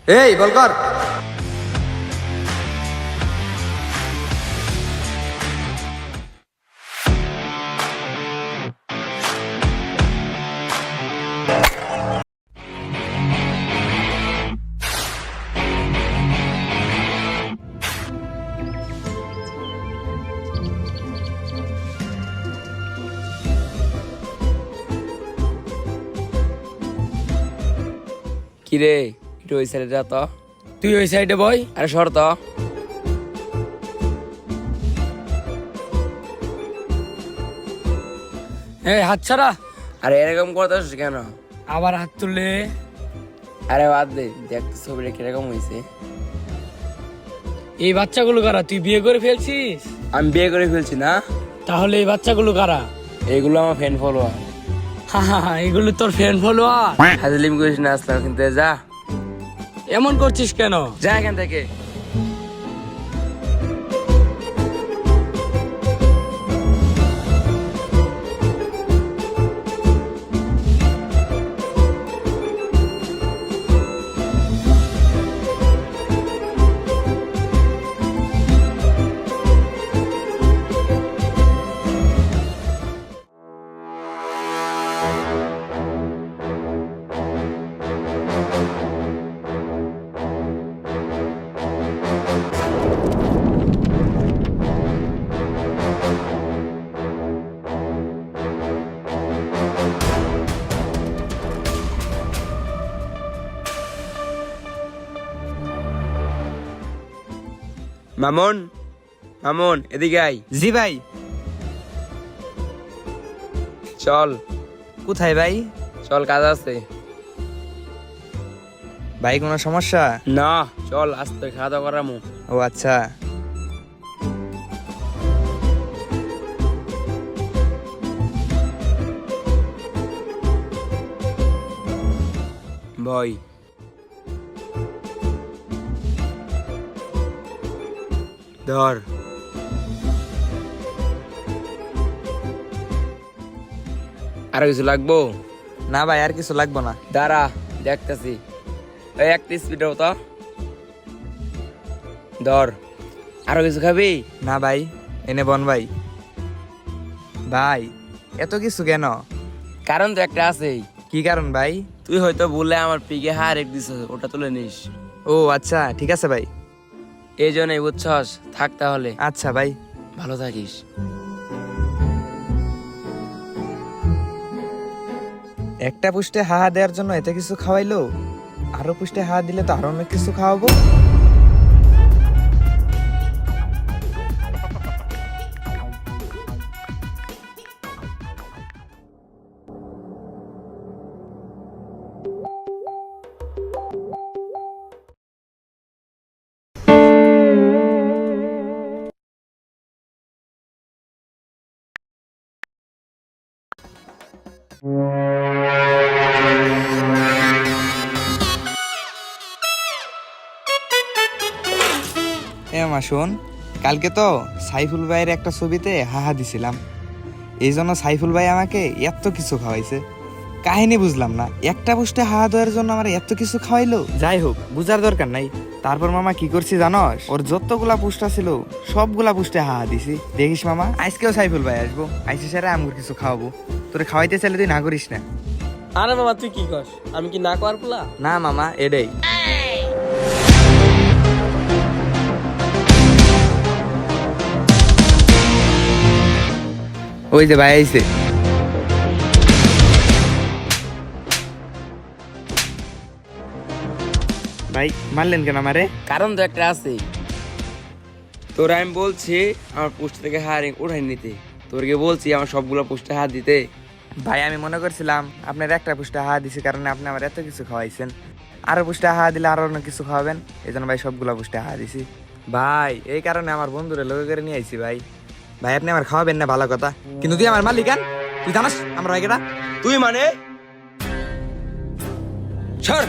এই বল কর। কিরে একটু ওই সাইডে যা তো। তুই ওই সাইডে বই। আরে সর তো। এই হাত ছাড়া। আরে এরকম করতেছিস কেন? আবার হাত তুললে। আরে বাদ দে, দেখ তো ছবিটা কিরকম হয়েছে। এই বাচ্চাগুলো কারা? তুই বিয়ে করে ফেলছিস? আমি বিয়ে করে ফেলছি না। তাহলে এই বাচ্চাগুলো কারা? এইগুলো আমার ফ্যান ফলোয়ার। এগুলো তোর ফ্রেন্ড ফলোয়ার? হাজলিম করিস না, আসলাম কিন্তু যা। এমন করছিস কেন? যা এখান থেকে। মামুন, মামুন এদিকে আয়। জি ভাই। চল কোথায় ভাই? চল, কাজ আছে। ভাই কোনো সমস্যা? না চল, আস্তে খাওয়া দাওয়া করামু। ও আচ্ছা। ভয় ধর। আর কিছু লাগবো? না ভাই আর কিছু লাগবো না। দাঁড়া দেখতেছি। এই একটা স্পিড তো ধর। আরো কিছু খাবি? না ভাই, এনে বন ভাই। ভাই এত কিছু কেন? কারণ তো একটা আছেই। কি কারণ ভাই? তুই হয়তো বললে আমার পিকে হার এক দিস, ওটা তুলে নিস। ও আচ্ছা ঠিক আছে ভাই। এই জন্যই বুঝছস, থাক তাহলে। আচ্ছা ভাই। ভালো থাকিস। একটা পুষ্টে হাহা দেওয়ার জন্য এত কিছু খাওয়াইলো, আরো পুষ্টে হাহা দিলে তো আরো অনেক কিছু খাওয়াবো। মা শোন, কালকে তো সাইফুল ভাইয়ের একটা ছবিতে হাহা দিছিলাম, এই জন্য সাইফুল ভাই আমাকে এত কিছু খাওয়াইছে। কাহিনী বুঝলাম না, একটা পুষ্টে হাহা দেওয়ার জন্য আমার এত কিছু খাওয়াইলো। যাই হোক, বুঝার দরকার নাই। তারপর মামা কি করছি জানস? ওর যতগুলা পুষ্টা ছিল সবগুলা পুষ্টে হাহা দিছি। দেখিস মামা, আজকেও সাইফুল ভাই আসবো, আইসি সারা আমগুর কিছু খাওয়াবো। তোরে খাওয়াইতে চাইলে তুই না করিস না। আরে মামা তুই কি কস? আমি কি না কর পোলা? না মামা, এটাই। ওই যে ভাই আইছে। ভাই মারলেন কেন আমারে? কারণ তো একটা আছে। তোর আমি বলছি আমার পোস্ট থেকে হার উঠাই নিতে, তোরকে বলছি আমার সবগুলো পোস্টে হাত দিতে। ভাই আমি মনে করছিলাম আপনার একটা পুষ্টা হাহা দিছে কারণে আপনি আমার এত কিছু খাওয়াইছেন, আরো পুষ্টা হাহা দিলে আরো অনেক কিছু খাওয়াবেন, এই জন্য ভাই সবগুলা পুষ্টা হাহা দিছি। ভাই এই কারণে আমার বন্ধুরে লোকে করে নিয়ে আইছি। ভাই ভাই আপনি আমার খাওয়াবেন না ভালো কথা, কিন্তু তুই আমার মালিকান, তুই জানাস আমার ভাই কেটা? তুই মানে সর।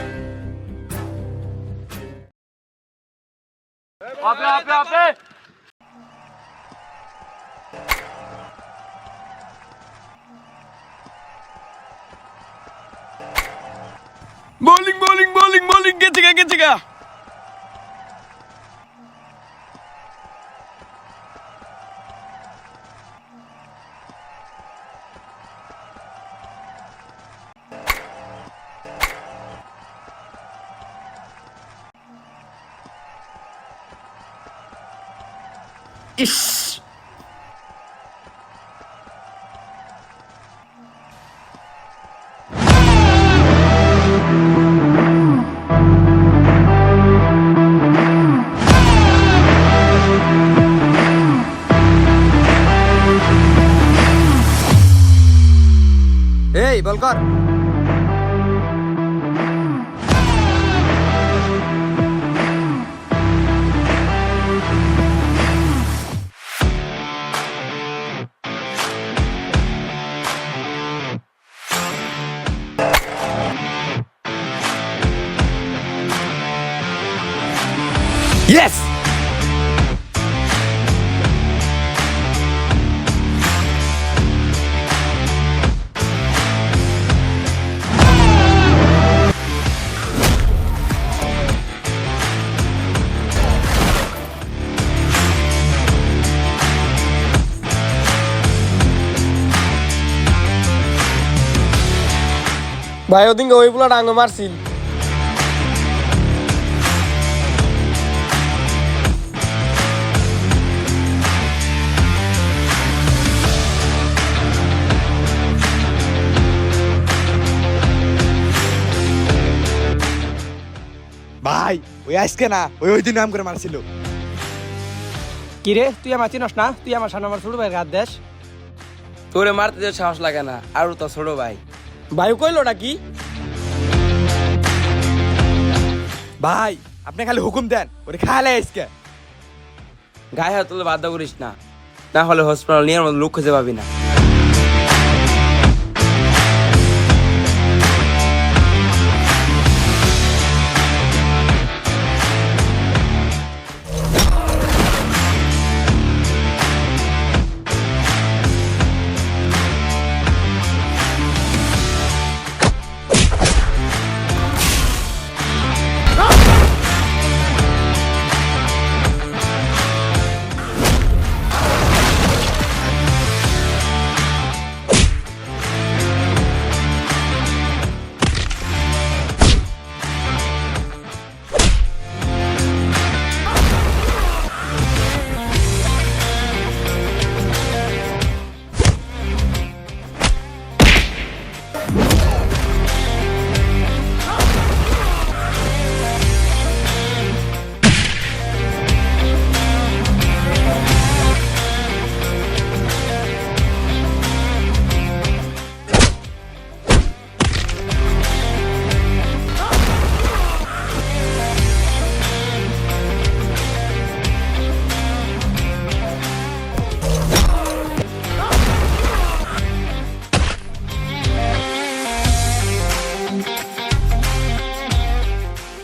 বোলিং বোলিং বোলিং বোলিং, গেছে গা গেছে গা। ইস, এই বল কর। ইয়েস। ভাই ওদিনকে ওই পোলা ডাঙ্গ মারছিল। ভাই ওই আজকে না, ওই ওই দিন নাম করে মারছিল। কি রে, তুই আমার চিনস না? তুই আমার সামনে আমার ছোট ভাইয়ের হাত দেশ। তোরে মারতে যে সাহস লাগে না, আর তো ছোট ভাই। ভাই কইলোটা কি? ভাই আপনি খালি হুকুম দেন, ওরে খালে আজকে। গায়ে হাত তুলে বাধ্য করিস না, না হলে হসপিটাল নিয়ে মতো লোক খুঁজে পাবি না।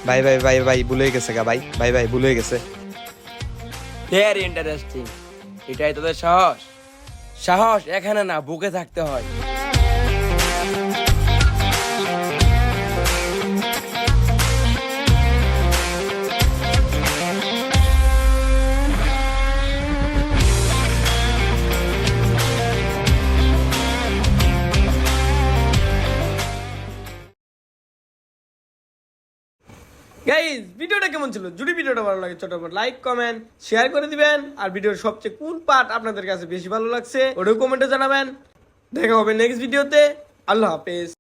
ভাই ভাই ভাই ভাই ভুলে গেছে গা ভাই, ভাই ভাই ভুলে গেছে। Very interesting. এটাই তোদের সাহস? সাহস এখানে না, বুকে থাকতে হয়। গাইজ ভিডিওটা কেমন ছিল? যদি ভিডিওটা ভালো লাগে ছোট লাইক কমেন্ট শেয়ার করে দিবেন। আর ভিডিওর সবচেয়ে কোন পার্ট আপনাদের কাছে বেশি ভালো লাগছে ওটাও কমেন্টে জানাবেন। দেখা হবে নেক্সট ভিডিওতে। আল্লাহ হাফেজ।